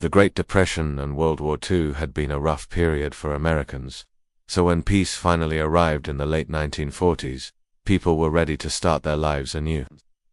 The Great Depression and World War II had been a rough period for Americans, so when peace finally arrived in the late 1940s, people were ready to start their lives anew.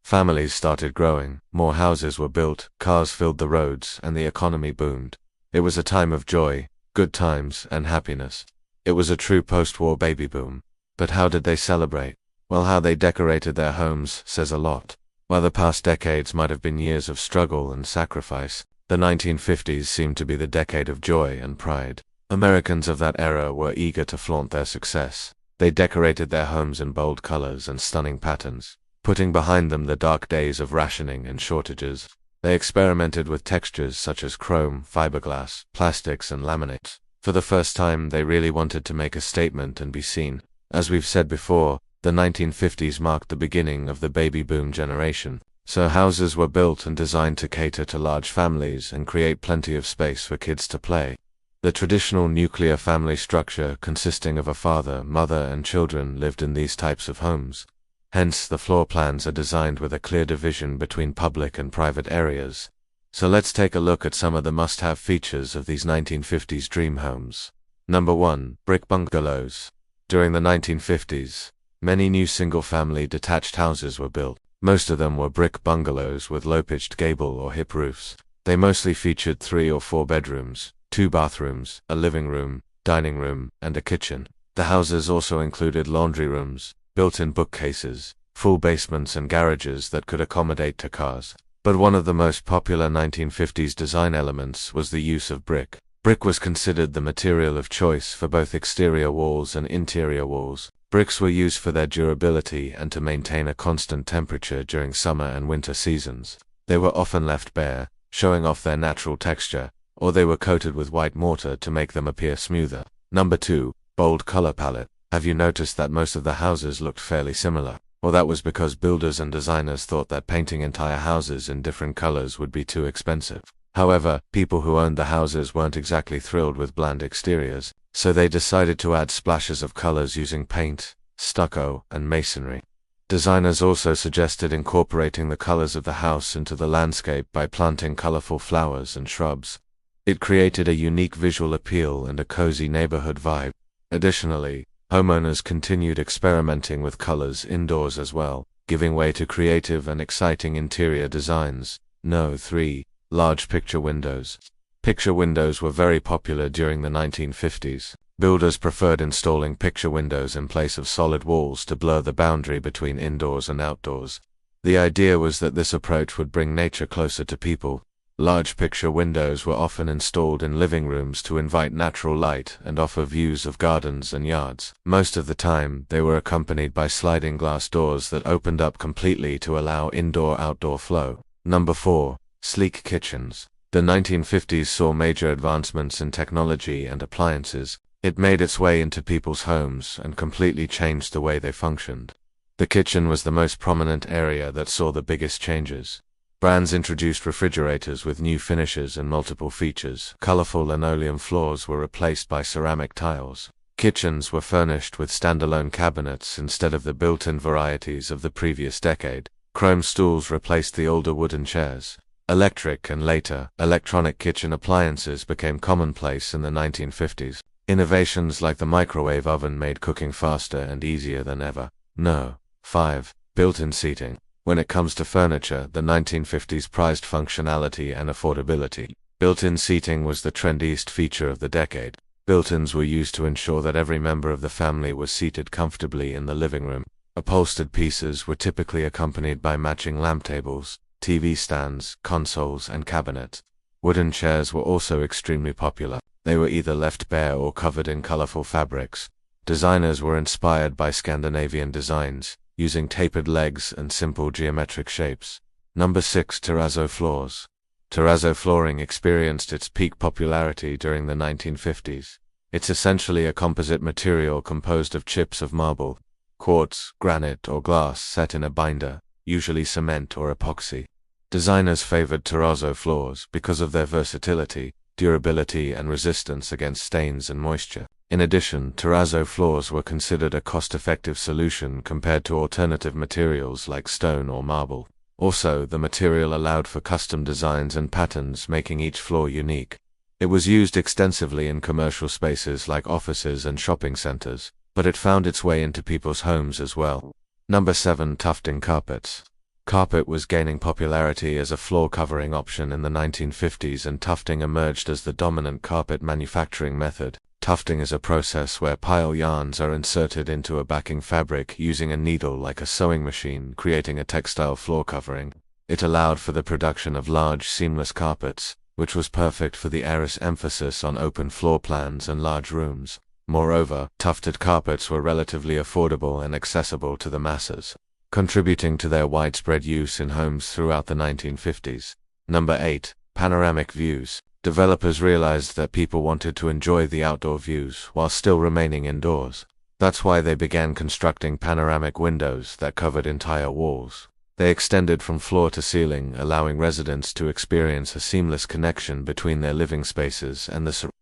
Families started growing, more houses were built, cars filled the roads, and the economy boomed. It was a time of joy, good times, and happiness. It was a true post-war baby boom. But how did they celebrate? Well, how they decorated their homes says a lot. While the past decades might have been years of struggle and sacrifice, the 1950s seemed to be the decade of joy and pride. Americans of that era were eager to flaunt their success. They decorated their homes in bold colors and stunning patterns, putting behind them the dark days of rationing and shortages. They experimented with textures such as chrome, fiberglass, plastics, and laminates. For the first time, they really wanted to make a statement and be seen. As we've said before, the 1950s marked the beginning of the baby boom generation. So houses were built and designed to cater to large families and create plenty of space for kids to play. The traditional nuclear family structure consisting of a father, mother, and children lived in these types of homes. Hence, the floor plans are designed with a clear division between public and private areas. So let's take a look at some of the must-have features of these 1950s dream homes. Number 1. Brick bungalows. During the 1950s, many new single-family detached houses were built. Most of them were brick bungalows with low-pitched gable or hip roofs. They mostly featured 3 or 4 bedrooms, 2 bathrooms, a living room, dining room, and a kitchen. The houses also included laundry rooms, built-in bookcases, full basements and garages that could accommodate 2 cars. But one of the most popular 1950s design elements was the use of brick. Brick was considered the material of choice for both exterior walls and interior walls. Bricks were used for their durability and to maintain a constant temperature during summer and winter seasons. They were often left bare, showing off their natural texture, or they were coated with white mortar to make them appear smoother. Number 2. Bold color palette. Have you noticed that most of the houses looked fairly similar? Well, that was because builders and designers thought that painting entire houses in different colors would be too expensive. However, people who owned the houses weren't exactly thrilled with bland exteriors, so they decided to add splashes of colors using paint, stucco, and masonry. Designers also suggested incorporating the colors of the house into the landscape by planting colorful flowers and shrubs. It created a unique visual appeal and a cozy neighborhood vibe. Additionally, homeowners continued experimenting with colors indoors as well, giving way to creative and exciting interior designs. No. 3. Large picture windows. Picture windows were very popular during the 1950s. Builders preferred installing picture windows in place of solid walls to blur the boundary between indoors and outdoors. The idea was that this approach would bring nature closer to people. Large picture windows were often installed in living rooms to invite natural light and offer views of gardens and yards. Most of the time, they were accompanied by sliding glass doors that opened up completely to allow indoor-outdoor flow. Number 4. Sleek kitchens. The 1950s saw major advancements in technology and appliances. It made its way into people's homes and completely changed the way they functioned. The kitchen was the most prominent area that saw the biggest changes. Brands introduced refrigerators with new finishes and multiple features. Colorful linoleum floors were replaced by ceramic tiles. Kitchens were furnished with standalone cabinets instead of the built-in varieties of the previous decade. Chrome stools replaced the older wooden chairs. Electric and later, electronic kitchen appliances became commonplace in the 1950s. Innovations like the microwave oven made cooking faster and easier than ever. No. 5. Built-in seating. When it comes to furniture, the 1950s prized functionality and affordability. Built-in seating was the trendiest feature of the decade. Built-ins were used to ensure that every member of the family was seated comfortably in the living room. Upholstered pieces were typically accompanied by matching lamp tables, TV stands, consoles, and cabinets. Wooden chairs were also extremely popular. They were either left bare or covered in colorful fabrics. Designers were inspired by Scandinavian designs, using tapered legs and simple geometric shapes. Number 6. Terrazzo floors. Terrazzo flooring experienced its peak popularity during the 1950s. It's essentially a composite material composed of chips of marble, quartz, granite, or glass set in a binder, usually cement or epoxy. Designers favored terrazzo floors because of their versatility, durability, and resistance against stains and moisture. In addition, terrazzo floors were considered a cost-effective solution compared to alternative materials like stone or marble. Also, the material allowed for custom designs and patterns, making each floor unique. It was used extensively in commercial spaces like offices and shopping centers, but it found its way into people's homes as well. Number 7. Tufting carpets. Carpet was gaining popularity as a floor covering option in the 1950s, and tufting emerged as the dominant carpet manufacturing method. Tufting is a process where pile yarns are inserted into a backing fabric using a needle like a sewing machine, creating a textile floor covering. It allowed for the production of large seamless carpets, which was perfect for the era's emphasis on open floor plans and large rooms. Moreover, tufted carpets were relatively affordable and accessible to the masses, contributing to their widespread use in homes throughout the 1950s. Number 8. Panoramic views. Developers realized that people wanted to enjoy the outdoor views while still remaining indoors. That's why they began constructing panoramic windows that covered entire walls. They extended from floor to ceiling, allowing residents to experience a seamless connection between their living spaces and the surroundings.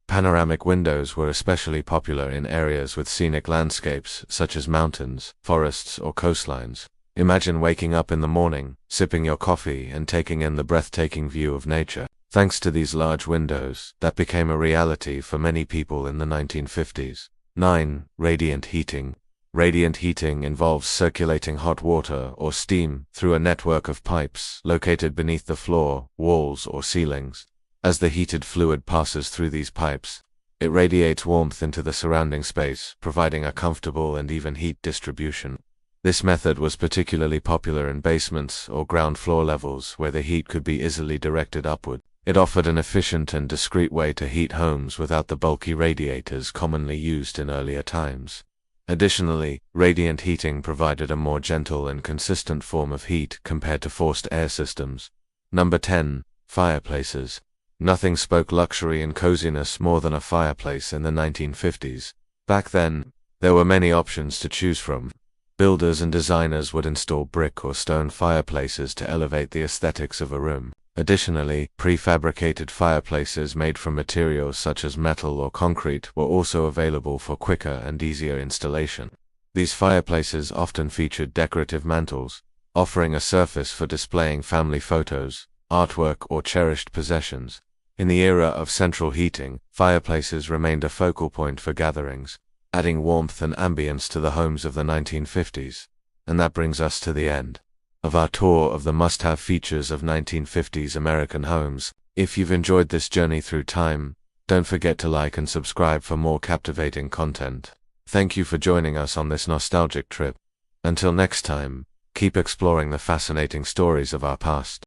Panoramic windows were especially popular in areas with scenic landscapes such as mountains, forests, or coastlines. Imagine waking up in the morning, sipping your coffee, and taking in the breathtaking view of nature. Thanks to these large windows, that became a reality for many people in the 1950s. 9. Radiant heating. Radiant heating involves circulating hot water or steam through a network of pipes located beneath the floor, walls, or ceilings. As the heated fluid passes through these pipes, it radiates warmth into the surrounding space, providing a comfortable and even heat distribution. This method was particularly popular in basements or ground floor levels where the heat could be easily directed upward. It offered an efficient and discreet way to heat homes without the bulky radiators commonly used in earlier times. Additionally, radiant heating provided a more gentle and consistent form of heat compared to forced air systems. Number 10. Fireplaces. Nothing spoke luxury and coziness more than a fireplace in the 1950s. Back then, there were many options to choose from. Builders and designers would install brick or stone fireplaces to elevate the aesthetics of a room. Additionally, prefabricated fireplaces made from materials such as metal or concrete were also available for quicker and easier installation. These fireplaces often featured decorative mantles, offering a surface for displaying family photos, artwork, or cherished possessions. In the era of central heating, fireplaces remained a focal point for gatherings, adding warmth and ambience to the homes of the 1950s. And that brings us to the end of our tour of the must-have features of 1950s American homes. If you've enjoyed this journey through time, don't forget to like and subscribe for more captivating content. Thank you for joining us on this nostalgic trip. Until next time, keep exploring the fascinating stories of our past.